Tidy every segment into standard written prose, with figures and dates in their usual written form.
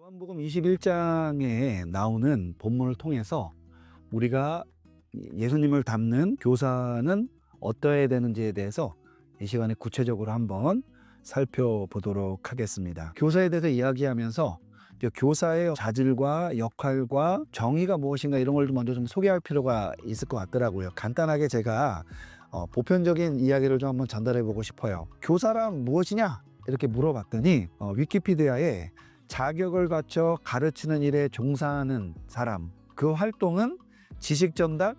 요한복음 21장에 나오는 본문을 통해서 우리가 예수님을 닮는 교사는 어떠해야 되는지에 대해서 이 시간에 구체적으로 한번 살펴보도록 하겠습니다. 교사에 대해서 이야기하면서 교사의 자질과 역할과 정의가 무엇인가 이런 걸 먼저 좀 소개할 필요가 있을 것 같더라고요. 간단하게 제가 보편적인 이야기를 좀 한번 전달해 보고 싶어요. 교사란 무엇이냐? 이렇게 물어봤더니 위키피디아에 자격을 갖춰 가르치는 일에 종사하는 사람, 그 활동은 지식 전달,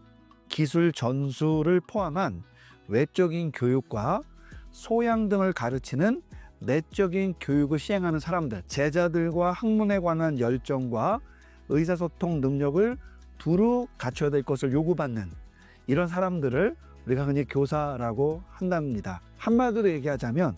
기술 전수를 포함한 외적인 교육과 소양 등을 가르치는 내적인 교육을 시행하는 사람들, 제자들과 학문에 관한 열정과 의사소통 능력을 두루 갖춰야 될 것을 요구받는 이런 사람들을 우리가 흔히 교사라고 한답니다. 한마디로 얘기하자면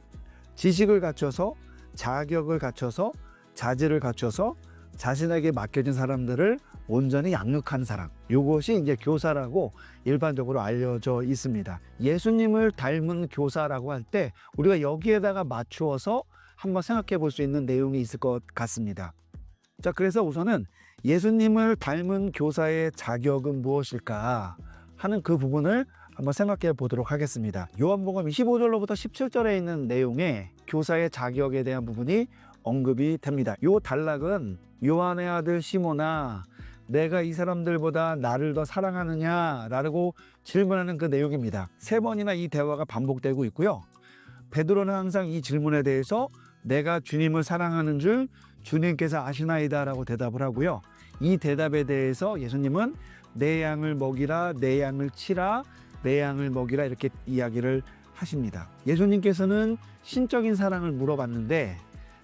지식을 갖춰서, 자격을 갖춰서, 자질을 갖춰서 자신에게 맡겨진 사람들을 온전히 양육한 사람, 이것이 이제 교사라고 일반적으로 알려져 있습니다. 예수님을 닮은 교사라고 할 때 우리가 여기에다가 맞추어서 한번 생각해 볼 수 있는 내용이 있을 것 같습니다. 자, 그래서 우선은 예수님을 닮은 교사의 자격은 무엇일까 하는 그 부분을 한번 생각해 보도록 하겠습니다. 요한복음 25절로부터 17절에 있는 내용에 교사의 자격에 대한 부분이 언급이 됩니다. 요 단락은 요한의 아들 시몬아, 내가 이 사람들보다 나를 더 사랑하느냐라고 질문하는 그 내용입니다. 세 번이나 이 대화가 반복되고 있고요. 베드로는 항상 이 질문에 대해서 내가 주님을 사랑하는 줄 주님께서 아시나이다 라고 대답을 하고요. 이 대답에 대해서 예수님은 내 양을 먹이라, 내 양을 치라, 내 양을 먹이라 이렇게 이야기를 하십니다. 예수님께서는 신적인 사랑을 물어봤는데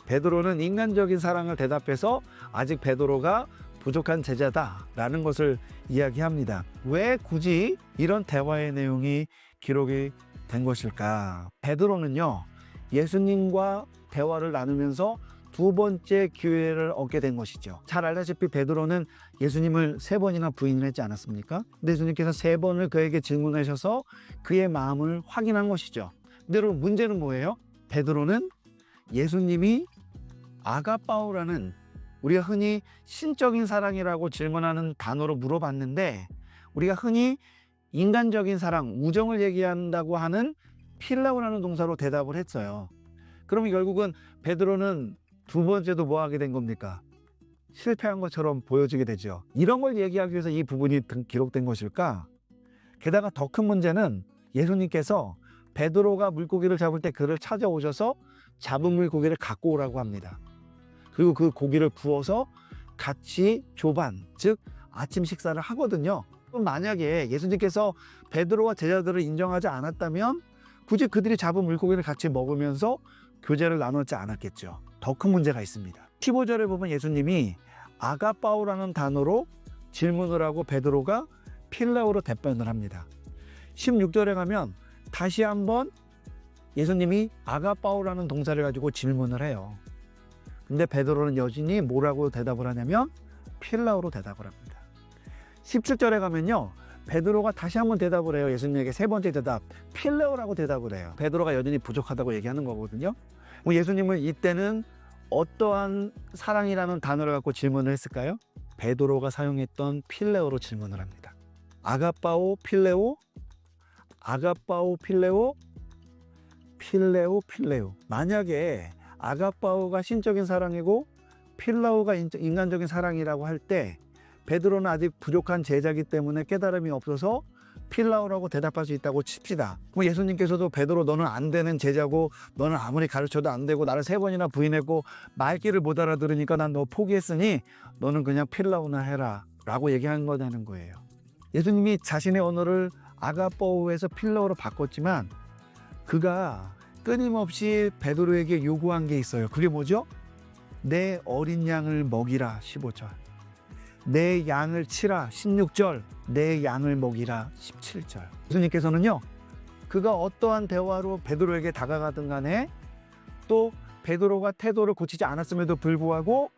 베드로는 인간적인 사랑을 대답해서 아직 베드로가 부족한 제자다라는 것을 이야기합니다. 왜 굳이 이런 대화의 내용이 기록이 된 것일까? 베드로는요, 예수님과 대화를 나누면서 두 번째 기회를 얻게 된 것이죠. 잘 알다시피 베드로는 예수님을 세 번이나 부인을 했지 않았습니까? 근데 예수님께서 세 번을 그에게 질문하셔서 그의 마음을 확인한 것이죠. 근데 여러분, 문제는 뭐예요? 베드로는 예수님이 아가빠오라는, 우리가 흔히 신적인 사랑이라고 질문하는 단어로 물어봤는데 우리가 흔히 인간적인 사랑, 우정을 얘기한다고 하는 필라오라는 동사로 대답을 했어요. 그러면 결국은 베드로는 두 번째도 뭐 하게 된 겁니까? 실패한 것처럼 보여지게 되죠. 이런 걸 얘기하기 위해서 이 부분이 기록된 것일까? 게다가 더 큰 문제는 예수님께서 베드로가 물고기를 잡을 때 그를 찾아오셔서 잡은 물고기를 갖고 오라고 합니다. 그리고 그 고기를 구워서 같이 조반, 즉 아침 식사를 하거든요. 그럼 만약에 예수님께서 베드로와 제자들을 인정하지 않았다면 굳이 그들이 잡은 물고기를 같이 먹으면서 교제를 나눴지 않았겠죠. 더 큰 문제가 있습니다. 15절에 보면 예수님이 아가빠오라는 단어로 질문을 하고 베드로가 필라오로 답변을 합니다. 16절에 가면 다시 한번 예수님이 아가빠오라는 동사를 가지고 질문을 해요. 근데 베드로는 여전히 뭐라고 대답을 하냐면 필라오로 대답을 합니다. 17절에 가면요, 베드로가 다시 한번 대답을 해요. 예수님에게 세 번째 대답, 필라오라고 대답을 해요. 베드로가 여전히 부족하다고 얘기하는 거거든요. 예수님은 이때는 어떠한 사랑이라는 단어를 갖고 질문을 했을까요? 베드로가 사용했던 필레오로 질문을 합니다. 아가빠오 필레오, 아가빠오 필레오, 필레오 필레오. 만약에 아가빠오가 신적인 사랑이고 필라오가 인간적인 사랑이라고 할 때 베드로는 아직 부족한 제자이기 때문에 깨달음이 없어서 필라오라고 대답할 수 있다고 칩시다. 그럼 예수님께서도 베드로, 너는 안 되는 제자고 너는 아무리 가르쳐도 안 되고 나를 세 번이나 부인했고 말귀를 못 알아들으니까 난 너 포기했으니 너는 그냥 필라오나 해라 라고 얘기한 거냐는 거예요. 예수님이 자신의 언어를 아가빠오에서 필라오로 바꿨지만 그가 끊임없이 베드로에게 요구한 게 있어요. 그게 뭐죠? 내 어린 양을 먹이라 15절, 내 양을 치라 16절, 내 양을 먹이라 17절. 예수님께서는요, 그가 어떠한 대화로 베드로에게 다가가든 간에 또 베드로가 태도를 고치지 않았음에도 불구하고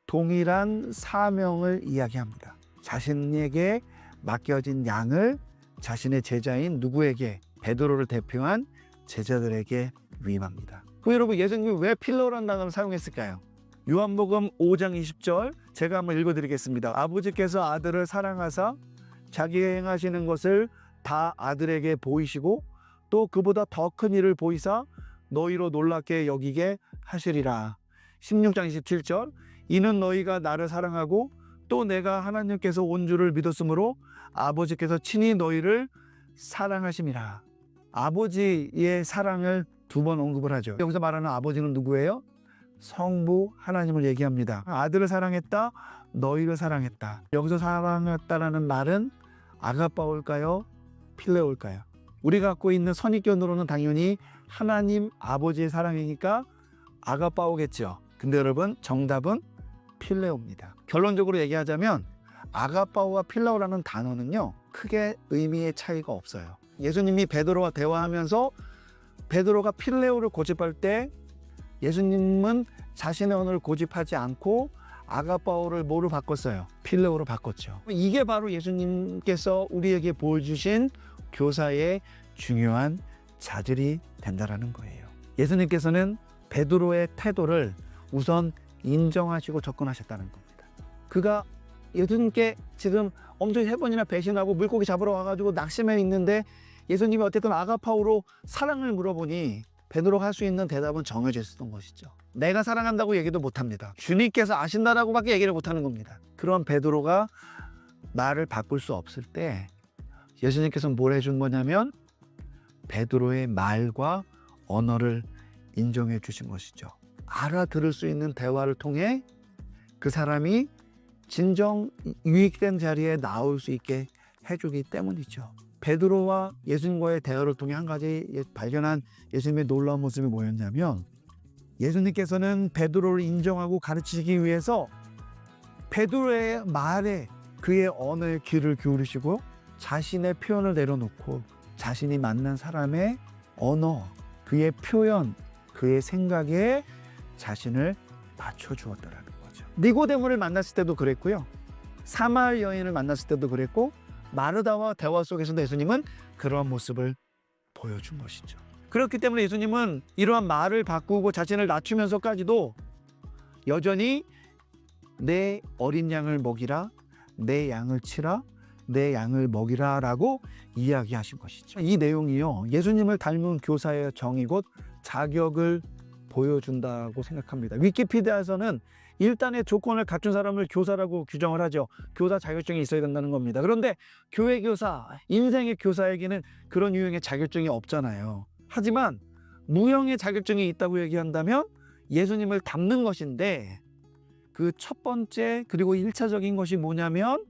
동일한 사명을 이야기합니다. 자신에게 맡겨진 양을 자신의 제자인 누구에게? 베드로를 대표한 제자들에게 위임합니다. 그럼 여러분, 예수님이 왜 필러라는 단어를 사용했을까요? 요한복음 5장 20절 제가 한번 읽어드리겠습니다. 아버지께서 아들을 사랑하사 자기가 행하시는 것을 다 아들에게 보이시고 또 그보다 더 큰 일을 보이사 너희로 놀랍게 여기게 하시리라. 16장 27절 이는 너희가 나를 사랑하고 또 내가 하나님께서 온 줄을 믿었으므로 아버지께서 친히 너희를 사랑하심이라. 아버지의 사랑을 두 번 언급을 하죠. 여기서 말하는 아버지는 누구예요? 성부 하나님을 얘기합니다. 아들을 사랑했다, 너희를 사랑했다. 여기서 사랑했다라는 말은 아가빠올까요? 필레올까요? 우리가 갖고 있는 선입견으로는 당연히 하나님 아버지의 사랑이니까 아가빠오겠죠. 근데 여러분 정답은 필레오입니다. 결론적으로 얘기하자면 아가빠오와 필레오라는 단어는요 크게 의미의 차이가 없어요. 예수님이 베드로와 대화하면서 베드로가 필레오를 고집할 때 예수님은 자신의 언어를 고집하지 않고 아가빠오를 뭐로 바꿨어요? 필레오로 바꿨죠. 이게 바로 예수님께서 우리에게 보여주신 교사의 중요한 자질이 된다라는 거예요. 예수님께서는 베드로의 태도를 우선 인정하시고 접근하셨다는 겁니다. 그가 예수님께 지금 엄청 3번이나 배신하고 물고기 잡으러 와가지고 낚시맨 있는데 예수님이 어쨌든 아가파오로 사랑을 물어보니 베드로가 할 수 있는 대답은 정해져 있었던 것이죠. 내가 사랑한다고 얘기도 못합니다. 주님께서 아신다라고밖에 얘기를 못하는 겁니다. 그런 베드로가 말을 바꿀 수 없을 때 예수님께서 뭘 해준 거냐면 베드로의 말과 언어를 인정해 주신 것이죠. 알아들을 수 있는 대화를 통해 그 사람이 진정 유익된 자리에 나올 수 있게 해주기 때문이죠. 베드로와 예수님과의 대화를 통해 한 가지 발견한 예수님의 놀라운 모습이 뭐였냐면 예수님께서는 베드로를 인정하고 가르치기 위해서 베드로의 말에 그의 언어에 귀를 기울이시고 자신의 표현을 내려놓고 자신이 만난 사람의 언어, 그의 표현, 그의 생각에 자신을 맞춰주었다라는 거죠. 니고데모를 만났을 때도 그랬고요. 사마리 여인을 만났을 때도 그랬고 마르다와 대화 속에서도 예수님은 그러한 모습을 보여준 것이죠. 그렇기 때문에 예수님은 이러한 말을 바꾸고 자신을 낮추면서까지도 여전히 내 어린 양을 먹이라, 내 양을 치라, 내 양을 먹이라 라고 이야기하신 것이죠. 이 내용이요 예수님을 닮은 교사의 정의 곧 자격을 보여준다고 생각합니다. 위키피디아에서는 일단의 조건을 갖춘 사람을 교사라고 규정을 하죠. 교사 자격증이 있어야 된다는 겁니다. 그런데 교회 교사, 인생의 교사에게는 그런 유형의 자격증이 없잖아요. 하지만 무형의 자격증이 있다고 얘기한다면 예수님을 닮는 것인데 그 첫 번째 그리고 1차적인 것이 뭐냐면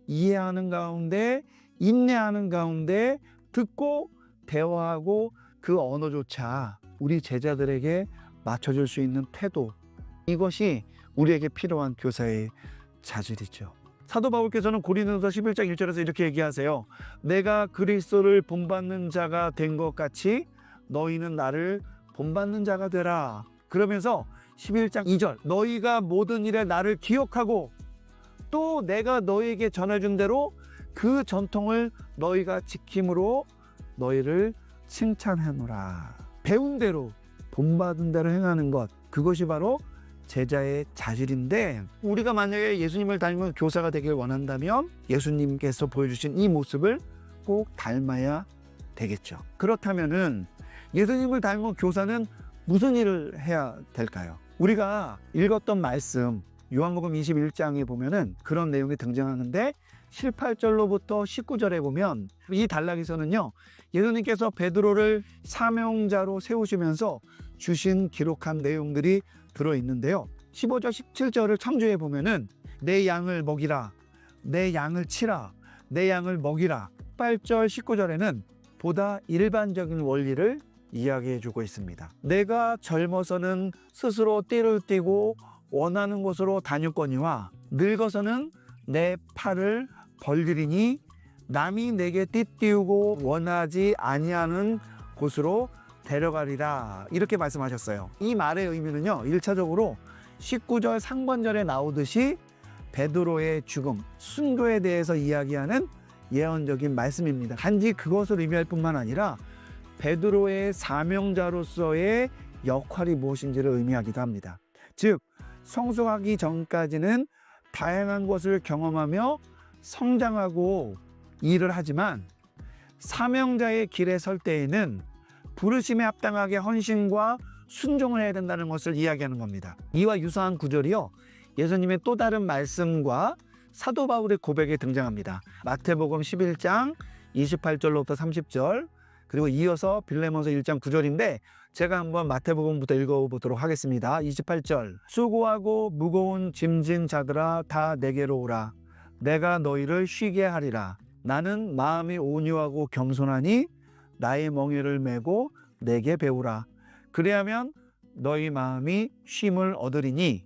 이해하는 가운데 인내하는 가운데 듣고 대화하고 그 언어조차 우리 제자들에게 맞춰줄 수 있는 태도, 이것이 우리에게 필요한 교사의 자질이죠. 사도 바울께서는 고린도서 11장 1절에서 이렇게 얘기하세요. 내가 그리스도를 본받는 자가 된 것 같이 너희는 나를 본받는 자가 되라. 그러면서 11장 2절 너희가 모든 일에 나를 기억하고 또 내가 너희에게 전해준 대로 그 전통을 너희가 지킴으로 너희를 칭찬하노라. 배운 대로 본받은 대로 행하는 것, 그것이 바로 제자의 자질인데 우리가 만약에 예수님을 닮은 교사가 되길 원한다면 예수님께서 보여주신 이 모습을 꼭 닮아야 되겠죠. 그렇다면은 예수님을 닮은 교사는 무슨 일을 해야 될까요? 우리가 읽었던 말씀 요한복음 21장에 보면은 그런 내용이 등장하는데 7, 8절로부터 19절에 보면 이 단락에서는요 예수님께서 베드로를 사명자로 세우시면서 주신 기록한 내용들이 들어있는데요 15절 17절을 참조해 보면은 내 양을 먹이라, 내 양을 치라, 내 양을 먹이라. 8절 19절에는 보다 일반적인 원리를 이야기해 주고 있습니다. 내가 젊어서는 스스로 띠를 띠고 원하는 곳으로 다녔거니와 늙어서는 내 팔을 벌리리니 남이 내게 띠띠우고 원하지 아니하는 곳으로 데려가리라. 이렇게 말씀하셨어요. 이 말의 의미는요 1차적으로 19절 상반절에 나오듯이 베드로의 죽음, 순교에 대해서 이야기하는 예언적인 말씀입니다. 단지 그것을 의미할 뿐만 아니라 베드로의 사명자로서의 역할이 무엇인지를 의미하기도 합니다. 즉 성숙하기 전까지는 다양한 것을 경험하며 성장하고 일을 하지만 사명자의 길에 설 때에는 부르심에 합당하게 헌신과 순종을 해야 된다는 것을 이야기하는 겁니다. 이와 유사한 구절이요, 예수님의 또 다른 말씀과 사도 바울의 고백에 등장합니다. 마태복음 11장 28절로부터 30절, 그리고 이어서 빌레몬서 1장 9절인데 제가 한번 마태복음부터 읽어보도록 하겠습니다. 28절, 수고하고 무거운 짐진 자들아 다 내게로 오라. 내가 너희를 쉬게 하리라. 나는 마음이 온유하고 겸손하니 나의 멍에를 메고 내게 배우라. 그리하면 너희 마음이 쉼을 얻으리니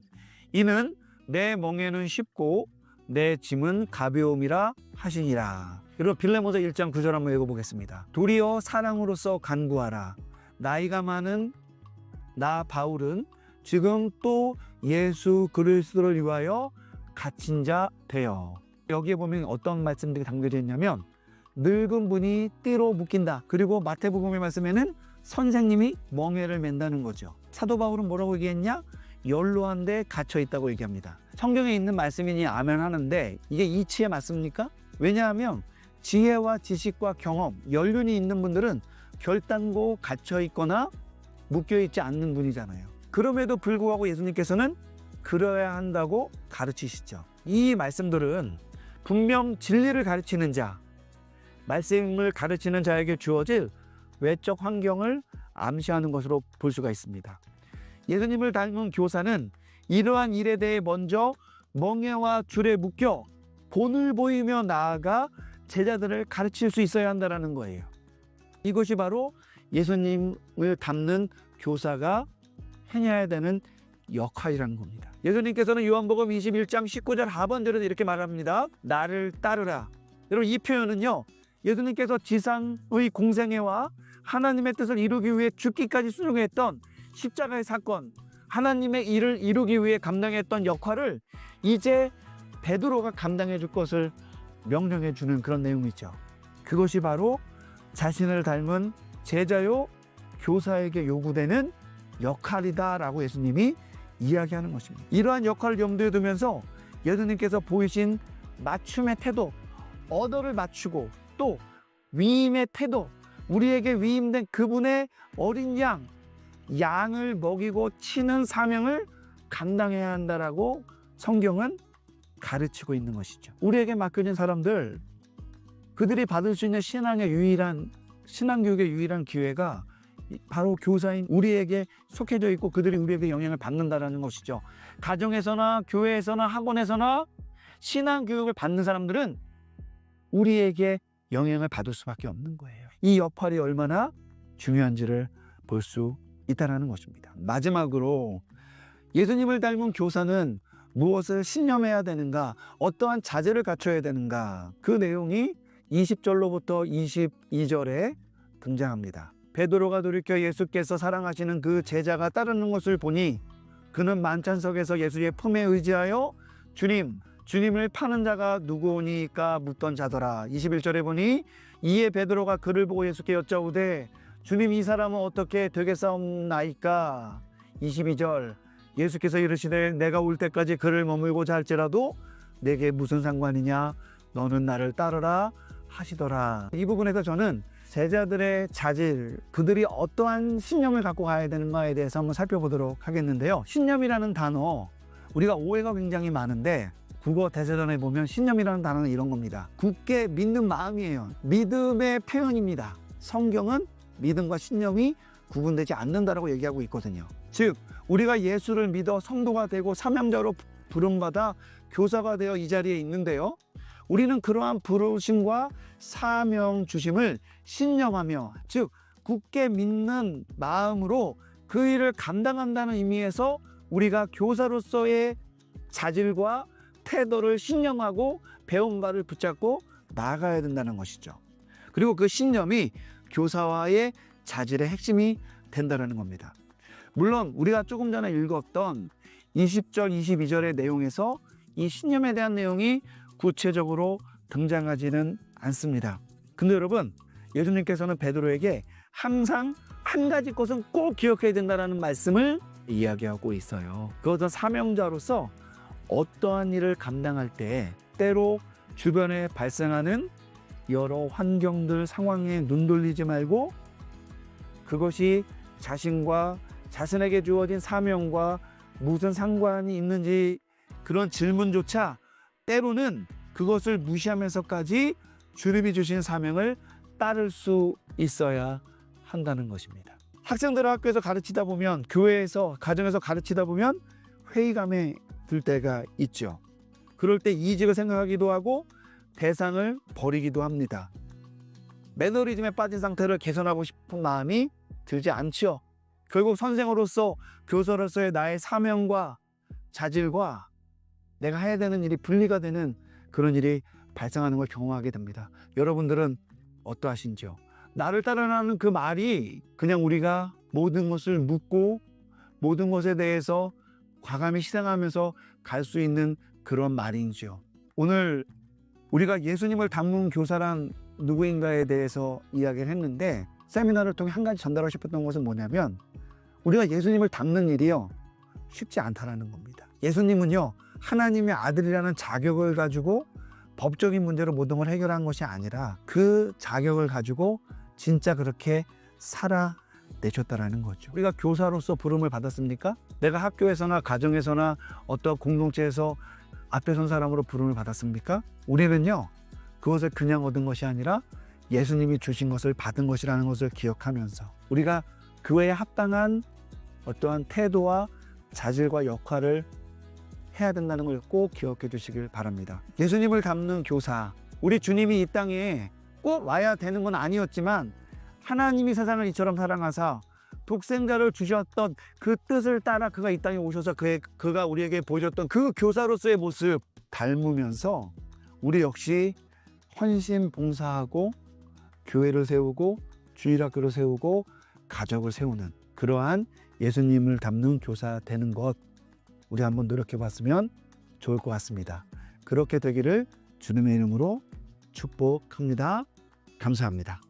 이는 내 멍에는 쉽고 내 짐은 가벼움이라 하시니라. 그리고 빌레몬서 1장 9절 한번 읽어보겠습니다. 도리어 사랑으로서 간구하라. 나이가 많은 나 바울은 지금 또 예수 그리스도를 위하여 갇힌 자 되어. 여기에 보면 어떤 말씀들이 담겨져 있냐면 늙은 분이 띠로 묶인다. 그리고 마태복음의 말씀에는 선생님이 멍에를 맨다는 거죠. 사도 바울은 뭐라고 얘기했냐? 연로한 데 갇혀 있다고 얘기합니다. 성경에 있는 말씀이니 아멘 하는데 이게 이치에 맞습니까? 왜냐하면 지혜와 지식과 경험, 연륜이 있는 분들은 결단고 갇혀 있거나 묶여 있지 않는 분이잖아요. 그럼에도 불구하고 예수님께서는 그러야 한다고 가르치시죠. 이 말씀들은 분명 진리를 가르치는 자, 말씀을 가르치는 자에게 주어질 외적 환경을 암시하는 것으로 볼 수가 있습니다. 예수님을 닮은 교사는 이러한 일에 대해 먼저 멍에와 줄에 묶여 본을 보이며 나아가 제자들을 가르칠 수 있어야 한다는 거예요. 이것이 바로 예수님을 닮는 교사가 해내야 되는 역할이라는 겁니다. 예수님께서는 요한복음 21장 19절 하반절에서 이렇게 말합니다. 나를 따르라. 여러분, 이 표현은요, 예수님께서 지상의 공생애와 하나님의 뜻을 이루기 위해 죽기까지 순종했던 십자가의 사건, 하나님의 일을 이루기 위해 감당했던 역할을 이제 베드로가 감당해 줄 것을 명령해 주는 그런 내용이죠. 그것이 바로 자신을 닮은 제자요 교사에게 요구되는 역할이다라고 예수님이 이야기하는 것입니다. 이러한 역할을 염두에 두면서 예수님께서 보이신 맞춤의 태도, 어더를 맞추고 또 위임의 태도, 우리에게 위임된 그분의 어린 양을 먹이고 치는 사명을 감당해야 한다라고 성경은 가르치고 있는 것이죠. 우리에게 맡겨진 사람들, 그들이 받을 수 있는 신앙교육의 유일한 기회가 바로 교사인 우리에게 속해져 있고 그들이 우리에게 영향을 받는다는 것이죠. 가정에서나 교회에서나 학원에서나 신앙교육을 받는 사람들은 우리에게 영향을 받을 수밖에 없는 거예요. 이 역할이 얼마나 중요한지를 볼 수 있다는 것입니다. 마지막으로 예수님을 닮은 교사는 무엇을 신념해야 되는가, 어떠한 자질을 갖춰야 되는가, 그 내용이 20절로부터 22절에 등장합니다. 베드로가 돌이켜 예수께서 사랑하시는 그 제자가 따르는 것을 보니 그는 만찬석에서 예수의 품에 의지하여 주님을 파는 자가 누구오니까 묻던 자더라. 21절에 보니 이에 베드로가 그를 보고 예수께 여짜오되 주님, 이 사람은 어떻게 되겠사옵나이까? 22절, 예수께서 이르시되 내가 올 때까지 그를 머물고자 할지라도 내게 무슨 상관이냐? 너는 나를 따르라 하시더라. 이 부분에서 저는 제자들의 자질, 그들이 어떠한 신념을 갖고 가야 되는가에 대해서 한번 살펴보도록 하겠는데요. 신념이라는 단어, 우리가 오해가 굉장히 많은데 국어 대세전에 보면 신념이라는 단어는 이런 겁니다. 굳게 믿는 마음이에요. 믿음의 표현입니다. 성경은 믿음과 신념이 구분되지 않는다라고 얘기하고 있거든요. 즉, 우리가 예수를 믿어 성도가 되고 사명자로 부름받아 교사가 되어 이 자리에 있는데요. 우리는 그러한 부르심과 사명 주심을 신념하며, 즉 굳게 믿는 마음으로 그 일을 감당한다는 의미에서 우리가 교사로서의 자질과 태도를 신념하고 배운 바를 붙잡고 나아가야 된다는 것이죠. 그리고 그 신념이 교사와의 자질의 핵심이 된다는 겁니다. 물론 우리가 조금 전에 읽었던 20절, 22절의 내용에서 이 신념에 대한 내용이 구체적으로 등장하지는 않습니다. 근데 여러분, 예수님께서는 베드로에게 항상 한 가지 것은 꼭 기억해야 된다는 말씀을 이야기하고 있어요. 그것은 사명자로서 어떠한 일을 감당할 때 때로 주변에 발생하는 여러 환경들 상황에 눈 돌리지 말고 그것이 자신과 자신에게 주어진 사명과 무슨 상관이 있는지 그런 질문조차 때로는 그것을 무시하면서까지 주님이 주신 사명을 따를 수 있어야 한다는 것입니다. 학생들을 학교에서 가르치다 보면 교회에서 가정에서 가르치다 보면 회의감에 들 때가 있죠. 그럴 때 이직을 생각하기도 하고 대상을 버리기도 합니다. 매너리즘에 빠진 상태를 개선하고 싶은 마음이 들지 않죠. 결국 선생으로서 교사로서의 나의 사명과 자질과 내가 해야 되는 일이 분리가 되는 그런 일이 발생하는 걸 경험하게 됩니다. 여러분들은 어떠하신지요? 나를 따르라는 그 말이 그냥 우리가 모든 것을 묻고 모든 것에 대해서 과감히 희생하면서 갈 수 있는 그런 말인지요? 오늘 우리가 예수님을 닮은 교사란 누구인가에 대해서 이야기를 했는데 세미나를 통해 한 가지 전달하고 싶었던 것은 뭐냐면 우리가 예수님을 닮는 일이요 쉽지 않다라는 겁니다. 예수님은요 하나님의 아들이라는 자격을 가지고 법적인 문제로 모든 걸 해결한 것이 아니라 그 자격을 가지고 진짜 그렇게 살아내셨다라는 거죠. 우리가 교사로서 부름을 받았습니까? 내가 학교에서나 가정에서나 어떤 공동체에서 앞에 선 사람으로 부름을 받았습니까? 우리는요 그것을 그냥 얻은 것이 아니라 예수님이 주신 것을 받은 것이라는 것을 기억하면서 우리가 그에 합당한 어떠한 태도와 자질과 역할을 해야 된다는 걸 꼭 기억해 주시길 바랍니다. 예수님을 닮는 교사, 우리 주님이 이 땅에 꼭 와야 되는 건 아니었지만 하나님이 세상을 이처럼 사랑하사 독생자를 주셨던 그 뜻을 따라 그가 이 땅에 오셔서 그가 우리에게 보여줬던 그 교사로서의 모습 닮으면서 우리 역시 헌신 봉사하고 교회를 세우고 주일학교를 세우고 가족을 세우는 그러한 예수님을 닮는 교사 되는 것 우리 한번 노력해 봤으면 좋을 것 같습니다. 그렇게 되기를 주님의 이름으로 축복합니다. 감사합니다.